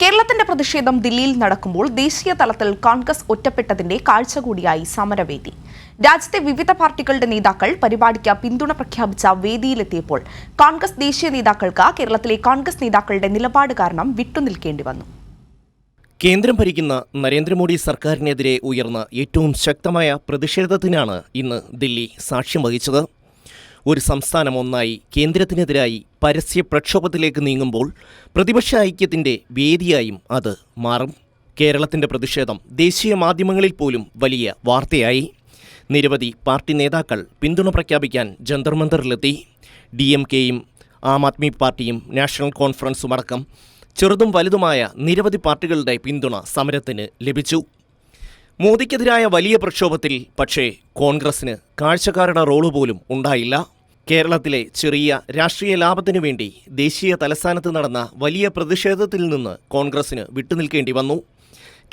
കേരളത്തിന്റെ പ്രതിഷേധം ദില്ലിയിൽ നടക്കുമ്പോൾ ദേശീയ തലത്തിൽ കോൺഗ്രസ് ഒറ്റപ്പെട്ടതിന്റെ കാഴ്ച കൂടിയായി സമരവേദി. രാജ്യത്തെ വിവിധ പാർട്ടികളുടെ നേതാക്കൾ പരിപാടിക്ക് പിന്തുണ പ്രഖ്യാപിച്ച വേദിയിലെത്തിയപ്പോൾ കോൺഗ്രസ് ദേശീയ നേതാക്കൾക്ക് കേരളത്തിലെ കോൺഗ്രസ് നേതാക്കളുടെ നിലപാട് കാരണം വിട്ടുനിൽക്കേണ്ടി വന്നു. കേന്ദ്രം ഭരിക്കുന്ന നരേന്ദ്രമോദി സർക്കാരിനെതിരെ ഉയർന്ന ഏറ്റവും ശക്തമായ പ്രതിഷേധത്തിനാണ് ഇന്ന് ദില്ലി സാക്ഷ്യം വഹിച്ചത്. ഒരു സംസ്ഥാനം ഒന്നായി കേന്ദ്രത്തിനെതിരായി പരസ്യ പ്രക്ഷോഭത്തിലേക്ക് നീങ്ങുമ്പോൾ പ്രതിപക്ഷ ഐക്യത്തിൻ്റെ വേദിയായും അത് മാറും. കേരളത്തിൻ്റെ പ്രതിഷേധം ദേശീയ മാധ്യമങ്ങളിൽ പോലും വലിയ വാർത്തയായി. നിരവധി പാർട്ടി നേതാക്കൾ പിന്തുണ പ്രഖ്യാപിക്കാൻ ജന്തർ മന്ദറിലെത്തി. DMKയും ആം ആദ്മി പാർട്ടിയും നാഷണൽ കോൺഫറൻസും അടക്കം ചെറുതും വലുതുമായ നിരവധി പാർട്ടികളുടെ പിന്തുണ സമരത്തിന് ലഭിച്ചു. മോദിക്കെതിരായ വലിയ പ്രക്ഷോഭത്തിൽ പക്ഷേ കോൺഗ്രസിന് കാഴ്ചക്കാരുടെ റോള് പോലും ഉണ്ടായില്ല. കേരളത്തിലെ ചെറിയ രാഷ്ട്രീയ ലാഭത്തിനു വേണ്ടി ദേശീയ തലസ്ഥാനത്ത് നടന്ന വലിയ പ്രതിഷേധത്തിൽ നിന്ന് കോൺഗ്രസിന് വിട്ടുനിൽക്കേണ്ടി വന്നു.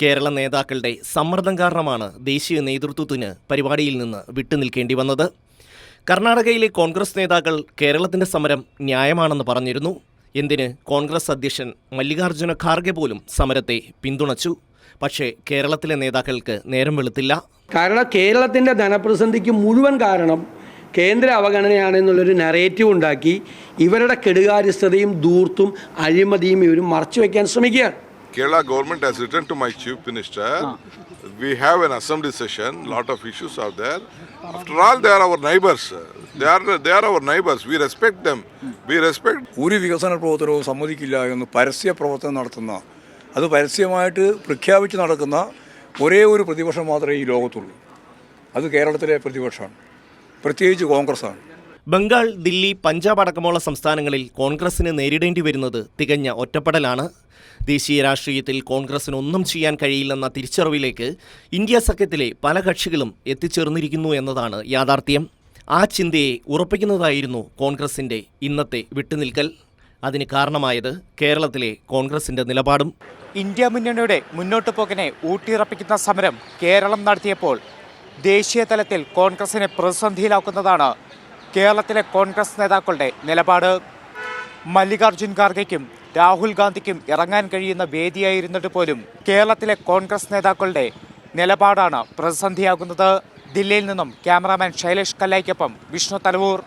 കേരള നേതാക്കളുടെ സമ്മർദ്ദം കാരണമാണ് ദേശീയ നേതൃത്വത്തിന് പരിപാടിയിൽ നിന്ന് വിട്ടുനിൽക്കേണ്ടി വന്നത്. കർണാടകയിലെ കോൺഗ്രസ് നേതാക്കൾ കേരളത്തിൻ്റെ സമരം ന്യായമാണെന്ന് പറഞ്ഞിരുന്നു. എന്തിന് കോൺഗ്രസ് അധ്യക്ഷൻ മല്ലികാർജ്ജുന ഖാർഗെ പോലും സമരത്തെ പിന്തുണച്ചു. പക്ഷേ കേരളത്തിലെ നേതാക്കൾക്ക് നേരം വെളുത്തില്ല. കാരണം കേരളത്തിൻ്റെ ധനപ്രതിസന്ധിക്ക് മുഴുവൻ കാരണം കേന്ദ്ര അവഗണനയാണെന്നുള്ളൊരു നറേറ്റീവ് ഉണ്ടാക്കി ഇവരുടെ കെടുകാര്യസ്ഥതയും ധൂർത്തും അഴിമതിയും ഇവർ മറച്ചു വയ്ക്കാൻ ശ്രമിക്കുകയാണ്. Kerala government has written to my chief minister. We have an assembly session. Lot of issues are there. After all, they are our neighbors. They are our neighbors. We respect them. We respect. ഒരു വികസന പ്രവർത്തനവും സമ്മതിക്കില്ല എന്ന് പരസ്യ പ്രവർത്തനം നടത്തുന്ന, അത് പരസ്യമായിട്ട് പ്രഖ്യാപിച്ച് നടക്കുന്ന ഒരേ ഒരു പ്രതിപക്ഷം മാത്രമേ ഈ ലോകത്തുള്ളൂ. അത് കേരളത്തിലെ പ്രതിപക്ഷമാണ്, പ്രത്യേകിച്ച് കോൺഗ്രസ്സാണ്. ബംഗാൾ, ദില്ലി, പഞ്ചാബ് അടക്കമുള്ള സംസ്ഥാനങ്ങളിൽ കോൺഗ്രസിന് നേരിടേണ്ടി വരുന്നത് തികഞ്ഞ ഒറ്റപ്പെടലാണ്. ദേശീയ രാഷ്ട്രീയത്തിൽ കോൺഗ്രസിന് ഒന്നും ചെയ്യാൻ കഴിയില്ലെന്ന തിരിച്ചറിവിലേക്ക് ഇന്ത്യ സഖ്യത്തിലെ പല കക്ഷികളും എത്തിച്ചേർന്നിരിക്കുന്നു എന്നതാണ് യാഥാർത്ഥ്യം. ആ ചിന്തയെ ഉറപ്പിക്കുന്നതായിരുന്നു കോൺഗ്രസിൻ്റെ ഇന്നത്തെ വിട്ടുനിൽക്കൽ. അതിന് കാരണമായത് കേരളത്തിലെ കോൺഗ്രസിൻ്റെ നിലപാടും. ഇന്ത്യ മുന്നണിയുടെ മുന്നോട്ടു പോക്കിനെ ഊട്ടിയുറപ്പിക്കുന്ന സമരം കേരളം നടത്തിയപ്പോൾ ദേശീയ തലത്തിൽ കോൺഗ്രസിനെ പ്രതിസന്ധിയിലാക്കുന്നതാണ് കേരളത്തിലെ കോൺഗ്രസ് നേതാക്കളുടെ നിലപാട്. മല്ലികാർജ്ജുൻ ഖാർഗെയ്ക്കും രാഹുൽ ഗാന്ധിക്കും ഇറങ്ങാൻ കഴിയുന്ന വേദിയായിരുന്നിട്ട് പോലും കേരളത്തിലെ കോൺഗ്രസ് നേതാക്കളുടെ നിലപാടാണ് പ്രതിസന്ധിയാകുന്നത്. ദില്ലിയിൽ നിന്നും ക്യാമറാമാൻ ശൈലേഷ് കല്ലായ്ക്കൊപ്പം വിഷ്ണു തലവൂർ.